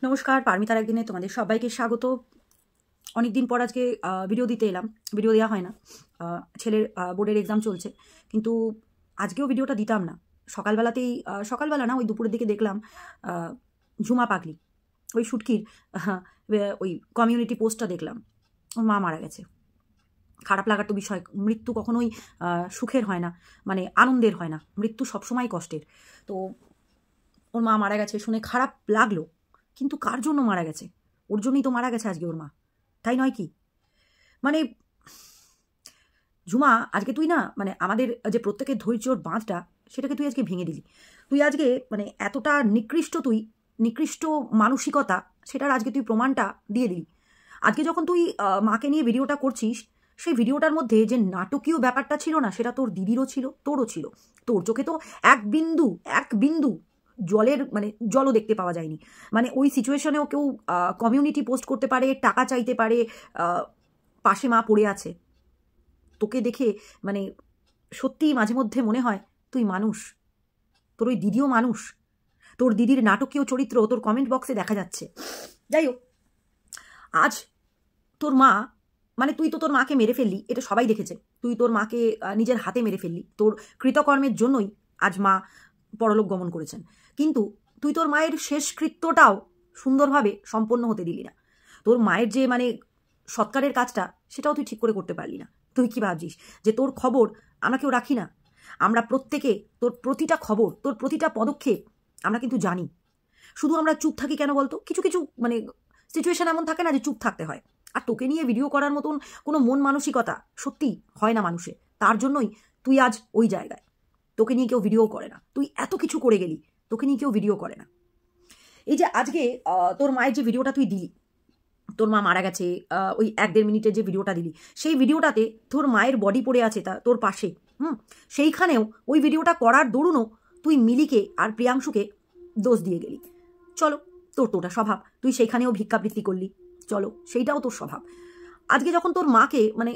নমস্কার, পারমিতার একদিনে তোমাদের সবাইকে স্বাগত। অনেক দিন পর আজকে ভিডিও দিতে এলাম। ভিডিও দেওয়া হয় না, ছেলের বোর্ডের এক্সাম চলছে, কিন্তু আজকেও ভিডিওটা দিতাম না। সকালবেলাতেই সকালবেলা না, ওই দুপুরের দিকে দেখলাম ঝুমা পাগলি, ওই শুটকির ওই কমিউনিটি পোস্টটা দেখলাম, ওর মা মারা গেছে। খারাপ লাগার তো বিষয়, মৃত্যু কখনোই সুখের হয় না, মানে আনন্দের হয় না, মৃত্যু সবসময় কষ্টের। তো ওর মা মারা গেছে শুনে খারাপ লাগলো, কিন্তু কার জন্য মারা গেছে? ওর জন্যই তো মারা গেছে আজকে ওর মা, তাই নয় কি? মানে ঝুমা, আজকে তুই না, মানে আমাদের যে প্রত্যেকের ধৈর্যর বাঁধটা, সেটাকে তুই আজকে ভেঙে দিলি। তুই আজকে মানে এতটা নিকৃষ্ট মানসিকতা, সেটার আজকে তুই প্রমাণটা দিয়ে দিলি। আজকে যখন তুই মাকে নিয়ে ভিডিওটা করছিস, সেই ভিডিওটার মধ্যে যে নাটকীয় ব্যাপারটা ছিল না, সেটা তোর দিদিরও ছিল, তোরও ছিল। তোর চোখে তো এক বিন্দু জলের মানে জলও দেখতে পাওয়া যায়নি। মানে ওই সিচুয়েশনেও কেউ কমিউনিটি পোস্ট করতে পারে, টাকা চাইতে পারে, পাশে মা পড়ে আছে। তোকে দেখে মানে সত্যিই মাঝে মধ্যে মনে হয় তুই মানুষ, তোর ওই দিদিও মানুষ। তোর দিদির নাটকীয় চরিত্র তোর কমেন্ট বক্সে দেখা যাচ্ছে। যাই হোক, আজ তোর মা, মানে তুই তো তোর মাকে মেরে ফেললি, এটা সবাই দেখেছে। তুই তোর মাকে নিজের হাতে মেরে ফেললি, তোর কৃতকর্মের জন্যই আজ মা পরলোক গমন করেছেন। কিন্তু তুই তোর মায়ের শেষকৃত্যটাও সুন্দরভাবে সম্পন্ন হতে দিলি না। তোর মায়ের যে মানে সৎকারের কাজটা, সেটাও তুই ঠিক করে করতে পারলি না। তুই কি ভাবছিস যে তোর খবর আমরা কেউ রাখি না? আমরা প্রত্যেকে তোর প্রতিটা খবর, তোর প্রতিটা পদক্ষেপ আমরা কিন্তু জানি। শুধু আমরা চুপ থাকি কেন বলতো? কিছু কিছু মানে সিচুয়েশন এমন থাকে না যে চুপ থাকতে হয়। আর তোকে নিয়ে ভিডিও করার মতন কোনো মন মানসিকতা সত্যি হয় না মানুষের। তার জন্যই তুই আজ ওই জায়গায়। তোকে নিয়ে কেউ ভিডিও করে না। তুই এত কিছু করে গেলি, তোকে নিয়ে কেউ ভিডিও করে না। এই যে আজকে তোর মায়ের যে ভিডিওটা তুই দিলি, তোর মা মারা গেছে, ওই 1-1.5 মিনিটের যে ভিডিওটা দিলি, সেই ভিডিওটাতে তোর মায়ের বডি পড়ে আছে তা তোর পাশে। সেইখানেও ওই ভিডিওটা করার দরুনও তুই মিলিকে আর প্রিয়াংশুকে দোষ দিয়ে গেলি। চলো, তোর তো ওটা স্বভাব, তুই সেইখানেও ভিক্ষাবৃত্তি করলি। চলো, সেইটাও তোর স্বভাব। আজকে যখন তোর মাকে মানে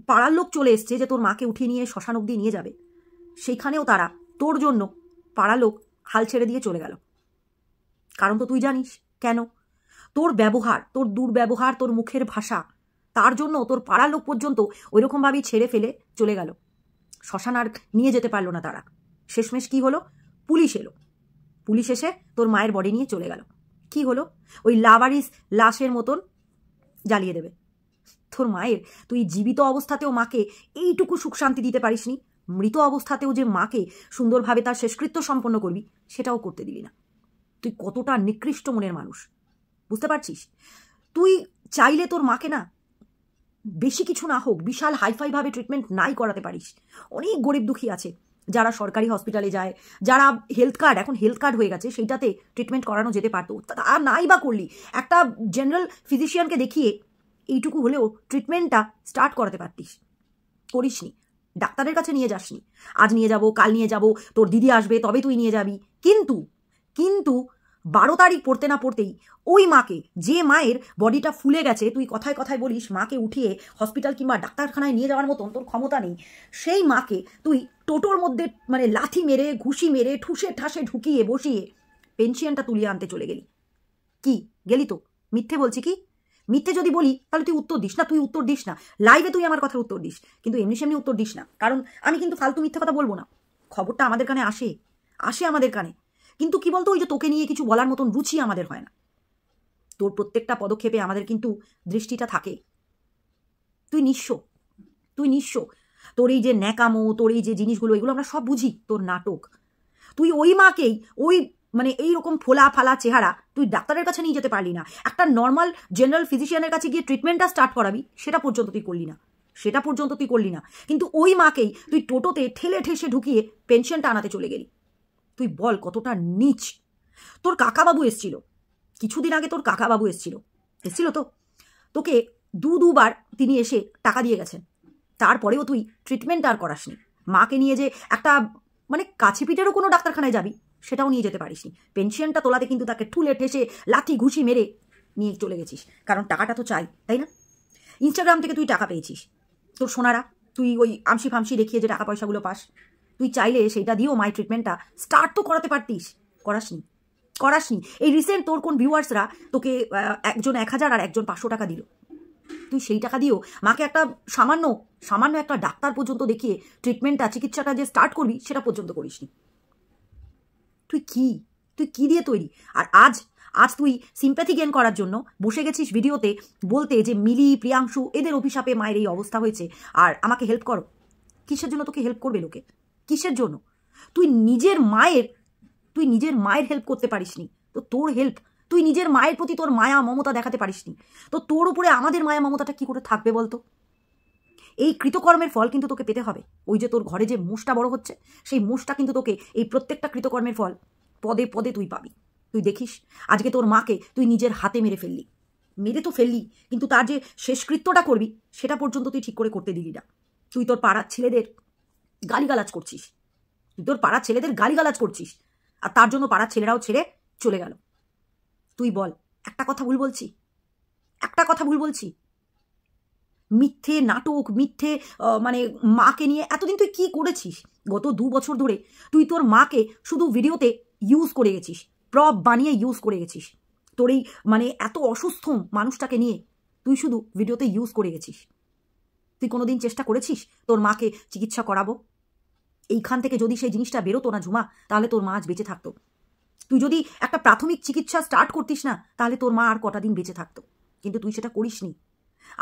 পাড়ার লোক চলে এসছে যে তোর মাকে উঠিয়ে নিয়ে শ্মশান অব্দি নিয়ে যাবে, সেইখানেও তারা তোর জন্য পাড়ার লোক হাল ছেড়ে দিয়ে চলে গেল। কারণ তো তুই জানিস কেন? তোর ব্যবহার, তোর দুর্ব্যবহার, তোর মুখের ভাষা, তার জন্য তোর পাড়ার লোক পর্যন্ত ওইরকমভাবেই ছেড়ে ফেলে চলে গেল। শ্মশান আর নিয়ে যেতে পারলো না তারা। শেষমেশ কি হলো? পুলিশ এলো, পুলিশ এসে তোর মায়ের বডি নিয়ে চলে গেল। কি হলো? ওই লাভারিস লাশের মতন জ্বালিয়ে দেবে। তোর মায়ের, তুই জীবিত অবস্থাতেও মাকে এইটুকু সুখ শান্তি দিতে পারিসনি, মৃত অবস্থাতেও যে মাকে সুন্দরভাবে তার শেষকৃত্য সম্পন্ন করবি, সেটাও করতে দিবি না। তুই কতটা নিকৃষ্ট মনের মানুষ, বুঝতে পারছিস? তুই চাইলে তোর মাকে না, বেশি কিছু না হোক, বিশাল হাইফাই ভাবে ট্রিটমেন্ট নাই করাতে পারিস। অনেক গরিব দুঃখী আছে যারা সরকারি হসপিটালে যায়, যারা হেলথ কার্ড, এখন হেলথ কার্ড হয়ে গেছে, সেইটাতে ট্রিটমেন্ট করানো যেতে পারতো। তা নাই বা করলি, একটা জেনারেল ফিজিশিয়ানকে দেখিয়ে এইটুকু হলেও ট্রিটমেন্টটা স্টার্ট করাতে পারতিস। করিসনি, ডাক্তারের কাছে নিয়ে যাসনি। আজ নিয়ে যাব, কাল নিয়ে যাব, তোর দিদি আসবে তবে তুই নিয়ে যাবি। কিন্তু কিন্তু 12 তারিখ পড়তে না পড়তেই ওই মাকে, যে মায়ের বডিটা ফুলে গেছে, তুই কথায় কথায় বলিস মাকে উঠিয়ে হসপিটাল কিংবা ডাক্তারখানায় নিয়ে যাওয়ার মতন তোর ক্ষমতা নেই, সেই মাকে তুই টোটোর মধ্যে মানে লাথি মেরে, ঘুষি মেরে, ঠুসে ঠাসে ঢুকিয়ে বসিয়ে পেনশনটা তুলিয়ে আনতে চলে গেলি। কি গেলি তো? মিথ্যে বলছি কি? মিথ্যে যদি বলি তাহলে তুই উত্তর দিস না। তুই উত্তর দিস না লাইভে, তুই আমার কথার উত্তর দিস, কিন্তু এমনি সেমনি উত্তর দিস না। কারণ আমি কিন্তু ফালতু মিথ্যে কথা বলবো না। খবরটা আমাদের কানে আসে, আসে আমাদের কানে, কিন্তু কি বলতো, ওই যে তোকে নিয়ে কিছু বলার মতন রুচি আমাদের হয় না। তোর প্রত্যেকটা পদক্ষেপে আমাদের কিন্তু দৃষ্টিটা থাকে। তুই নিঃস্ব, তুই নিঃস্ব। তোর এই যে ন্যাকামো, তোর এই যে জিনিসগুলো, এগুলো আমরা সব বুঝি, তোর নাটক। তুই ওই মাকেই, ওই মানে এইরকম ফোলা ফালা চেহারা তুই ডাক্তারের কাছে নিয়ে যেতে পারলি না। একটা নর্মাল জেনারেল ফিজিশিয়ানের কাছে গিয়ে ট্রিটমেন্টটা স্টার্ট করাবি, সেটা পর্যন্ত তুই করলি না, সেটা পর্যন্ত তুই করলি না। কিন্তু ওই মাকেই তুই টোটোতে ঠেলে ঠেসে ঢুকিয়ে পেনশনটা আনাতে চলে গেলি। তুই বল কতটা নীচ। তোর কাকাবাবু এসছিল কিছুদিন আগে, তোর কাকাবাবু এসছিল তো, তোকে দুবার তিনি এসে টাকা দিয়ে গেছেন। তারপরেও তুই ট্রিটমেন্ট আর করাসনি। মাকে নিয়ে যে একটা মানে কাছে পিঠেরও কোনো ডাক্তারখানায় যাবি, সেটাও নিয়ে যেতে পারিসনি। পেনশনটা তোলাতে কিন্তু তাকে ঠুলে ঠেসে লাথি ঘুষি মেরে নিয়ে চলে গেছিস। কারণ টাকাটা তো চাই, তাই না? ইনস্টাগ্রাম থেকে তুই টাকা পেয়েছিস, তোর সোনারা, তুই ওই আমসি ফামসি দেখিয়ে যে টাকা পয়সাগুলো পাস, তুই চাইলে সেইটা দিয়েও মাই ট্রিটমেন্টটা স্টার্ট তো করাতে পারতিস, করাসনি। করাসনি। এই রিসেন্ট তোর কোন ভিউয়ার্সরা তোকে একজন 1000 আর একজন 500 টাকা দিল, তুই সেই টাকা দিয়েও মাকে একটা সামান্য একটা ডাক্তার পর্যন্ত দেখিয়ে ট্রিটমেন্টটা, চিকিৎসাটা যে স্টার্ট করবি সেটা পর্যন্ত করিসনি। তুই কি দিয়ে তৈরি? আর আজ তুই সিম্প্যাথি গেইন করার জন্য বসে গেছিস ভিডিওতে বলতে যে মিলি, প্রিয়াংশু এদের অভিশাপে মায়ের এই অবস্থা হয়েছে আর আমাকে হেল্প করো। কিসের জন্য তোকে হেল্প করবে লোকে? কিসের জন্য? তুই নিজের মায়ের হেল্প করতে পারিসনি, তো তোর হেল্প, তুই নিজের মায়ের প্রতি তোর মায়া মমতা দেখাতে পারিসনি, তো তোর উপরে আমাদের মায়া মমতাটা কি করে থাকবে বলতো? এই কৃতকর্মের ফল কিন্তু তোকে পেতে হবে। ওই যে তোর ঘরে যে মোষটা বড় হচ্ছে, সেই মোষটা কিন্তু তোকে এই প্রত্যেকটা কৃতকর্মের ফল পদে পদে তুই পাবি। তুই দেখিস আজকে তোর মাকে তুই নিজের হাতে মেরে তো ফেললি, কিন্তু তার যে শেষকৃত্যটা করবি সেটা পর্যন্ত তুই ঠিক করে করতে দিলি না। তুই তোর পাড়ার ছেলেদের গালিগালাজ করছিস, আর তার জন্য পাড়ার ছেলেরাও ছেড়ে চলে গেল। তুই বল, একটা কথা ভুল বলছি? মিথ্যে নাটক, মিথ্যে মানে মাকে নিয়ে এতদিন তুই কি করেছিস? গত 2 বছর ধরে তুই তোর মাকে শুধু ভিডিওতে ইউজ করে গেছিস, প্রপ বানিয়ে ইউজ করে গেছিস। তোর এই মানে এত অসুস্থ মানুষটাকে নিয়ে তুই শুধু ভিডিওতে ইউজ করে গেছিস। তুই কোনোদিন চেষ্টা করেছিস তোর মাকে চিকিৎসা করাবো? এইখান থেকে যদি সেই জিনিসটা বেরোতো না ঝুমা, তাহলে তোর মা আজ বেঁচে থাকতো। তুই যদি একটা প্রাথমিক চিকিৎসা স্টার্ট করতিস না, তাহলে তোর মা আর কটা দিন বেঁচে থাকতো, কিন্তু তুই সেটা করিসনি।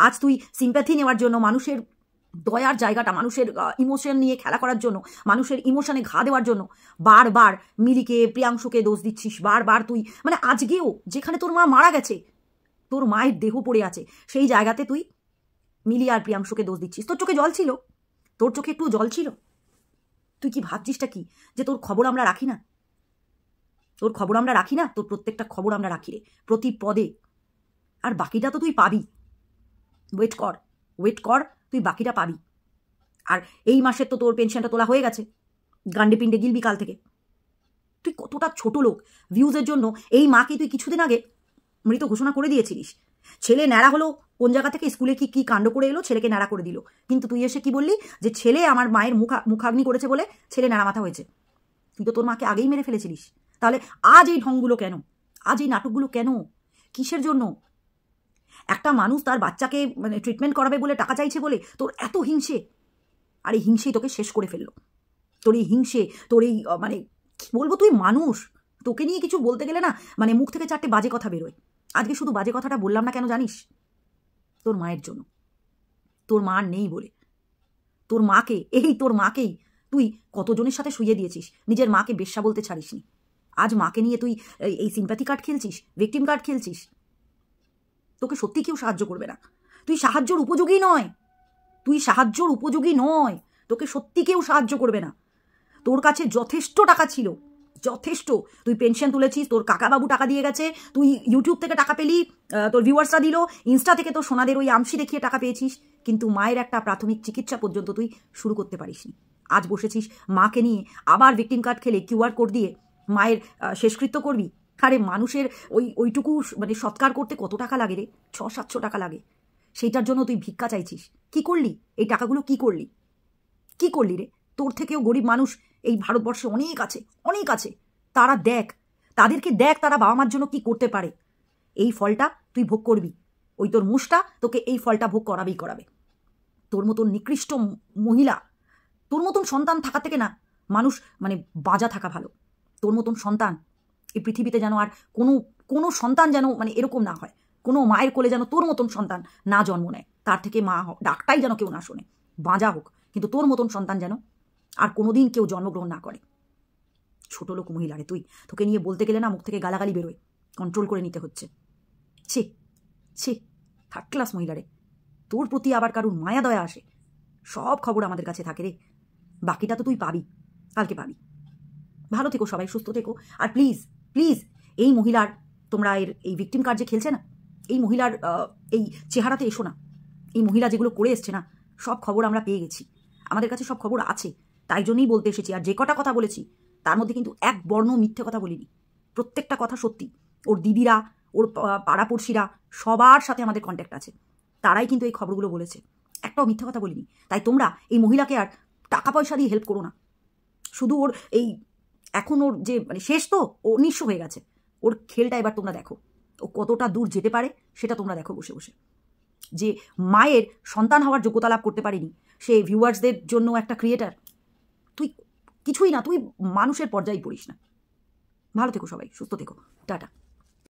আজ তুই সিম্প্যাথি নেওয়ার জন্য, মানুষের দয়ার জায়গাটা, মানুষের ইমোশন নিয়ে খেলা করার জন্য, মানুষের ইমোশনে ঘা দেওয়ার জন্য বারবার মিলিকে, প্রিয়াংশুকে দোষ দিচ্ছিস। বারবার তুই মানে আজকেও যেখানে তোর মা মারা গেছে, তোর মায়ের দেহ পড়ে আছে, সেই জায়গাতে তুই মিলি আর প্রিয়াংশুকে দোষ দিচ্ছিস। তোর চোখে জল ছিল? তোর চোখে একটু জল ছিল? তুই কি ভাবছিসটা কি, যে তোর খবর আমরা রাখি না? তোর প্রত্যেকটা খবর আমরা রাখি রে, প্রতি পদে। আর বাকিটা তো তুই পাবি। ওয়েট কর, তুই বাকিটা পাবি। আর এই মাসের তো তোর পেনশনটা তোলা হয়ে গেছে, গান্ডে পিন্ডে গিলবি কাল থেকে। তুই কতটা ছোট লোক! ভিউজের জন্য এই মাকে তুই কিছুদিন আগে মৃত ঘোষণা করে দিয়েছিলিস। ছেলে ন্যাড়া হলো কোন জায়গা থেকে, স্কুলে কি কাণ্ড করে এলো, ছেলেকে ন্যাড়া করে দিল। কিন্তু তুই এসে কি বললি, যে ছেলে আমার মায়ের মুখাগ্নি করেছে বলে ছেলে ন্যাড়া মাথা হয়েছে। তুই তো তোর মাকে আগেই মেরে ফেলেছিলিস। তাহলে আজ এই ঢংগুলো কেন? আজ এই নাটকগুলো কেন? কিসের জন্য? একটা মানুষ তার বাচ্চাকে মানে ট্রিটমেন্ট করাবে বলে টাকা চাইছে বলে তোর এত হিংসে, আর এই হিংসেই তোকে শেষ করে ফেললো। তোর এই হিংসে, তোর এই মানে কি বলবো, তুই মানুষ, তোকে নিয়ে কিছু বলতে গেলে না মানে মুখ থেকে 4টে বাজে কথা বেরোয়। আজকে শুধু বাজে কথাটা বললাম না কেন জানিস? তোর মায়ের জন্য। তোর মা নেই বলে তোর মাকেই তুই কতজনের সাথে শুইয়ে দিয়েছিস, নিজের মাকে বেশ্যা বলতে ছাড়িসনি। আজ মাকে নিয়ে তুই এই সিম্প্যাথি কার্ড খেলছিস, ভিকটিম কার্ড খেলছিস। তোকে সত্যি কেউ সাহায্য করবে না। তুই সাহায্যর উপযোগী নয়। তোকে সত্যি কেউ সাহায্য করবে না। তোর কাছে যথেষ্ট টাকা ছিল, যথেষ্ট। তুই পেনশন তুলেছিস, তোর কাকাবাবু টাকা দিয়ে গেছে, তুই ইউটিউব থেকে টাকা পেলি, তোর ভিউয়ার্সরা দিল, ইনস্টা থেকে তোর সোনাদের ওই আমসি দেখিয়ে টাকা পেয়েছিস, কিন্তু মায়ের একটা প্রাথমিক চিকিৎসা পর্যন্ত তুই শুরু করতে পারিসনি। আজ বসেছিস মাকে নিয়ে আবার ভিকটিম কার্ড খেলে কিউআর কোড দিয়ে মায়ের শেষকৃত্য করবি। আরে মানুষের ওইটুকু মানে সৎকার করতে কত টাকা লাগে রে? 600-700 টাকা লাগে। সেইটার জন্য তুই ভিক্ষা চাইছিস। কি করলি? এই টাকাগুলো কি করলি রে? তোর থেকেও গরিব মানুষ এই ভারতবর্ষে অনেক আছে। তাদেরকে দেখ তারা বাবা মার জন্য কি করতে পারে। এই ফলটা তুই ভোগ করবি। ওই তোর মুষটা তোকে এই ফলটা ভোগ করাবে। তোর মতন নিকৃষ্ট মহিলা, তোর মতন সন্তান থাকার থেকে না মানুষ মানে বাজা থাকা ভালো। তোর মতন সন্তান এই পৃথিবীতে যেন আর কোনো সন্তান যেন মানে এরকম না হয়, কোনো মায়ের কোলে যেন তোর মতন সন্তান না জন্ম নেয়, তার থেকে মা ডাকটাই যেন কেউ না শোনে, বাজা হোক, কিন্তু তোর মতন সন্তান যেন আর কোনোদিন কেউ জন্মগ্রহণ না করে। ছোট লোক মহিলা রে তুই। তোকে নিয়ে বলতে গেলে না মুখ থেকে গালাগালি বেরোয়, কন্ট্রোল করে নিতে হচ্ছে। ছি, থার্ড ক্লাস মহিলা রে। তোর প্রতি আবার কারুর মায়া দয়া আসে? সব খবর আমাদের কাছে থাকে রে, বাকিটা তো তুই পাবি, কালকে পাবি। ভালো থেকো সবাই, সুস্থ থেকো। আর প্লিজ এই মহিলার, তোমরা এই ভিকটিম কার্ড যে খেলছে না, এই মহিলার এই চেহারাতে এসো না। এই মহিলা যেগুলো করে এসছে না, সব খবর আমরা পেয়ে গেছি, আমাদের কাছে সব খবর আছে, তাই জন্যই বলতে এসেছি। আর যে কটা কথা বলেছি তার মধ্যে কিন্তু এক বর্ণ মিথ্যে কথা বলিনি, প্রত্যেকটা কথা সত্যি। ওর দিদিরা, ওর পাড়াপড়শিরা সবার সাথে আমাদের কন্ট্যাক্ট আছে, তারাই কিন্তু এই খবরগুলো বলেছে, একটাও মিথ্যে কথা বলিনি। তাই তোমরা এই মহিলাকে আর টাকা পয়সা দিয়ে হেল্প করো না। শুধু ওর এই এখন ওর যে মানে শেষ, তো ও নিঃস্ব হয়ে গেছে, ওর খেলটা এবার তোমরা দেখো, ও কতটা দূর যেতে পারে সেটা তোমরা দেখো বসে বসে। যে মায়ের সন্তান হওয়ার যোগ্যতা লাভ করতে পারিনি, সে ভিউয়ার্সদের জন্য একটা ক্রিয়েটার। তুই কিছুই না, তুই মানুষের পর্যায়ে পড়িস না। ভালো থেকো সবাই, সুস্থ থেকো, টাটা।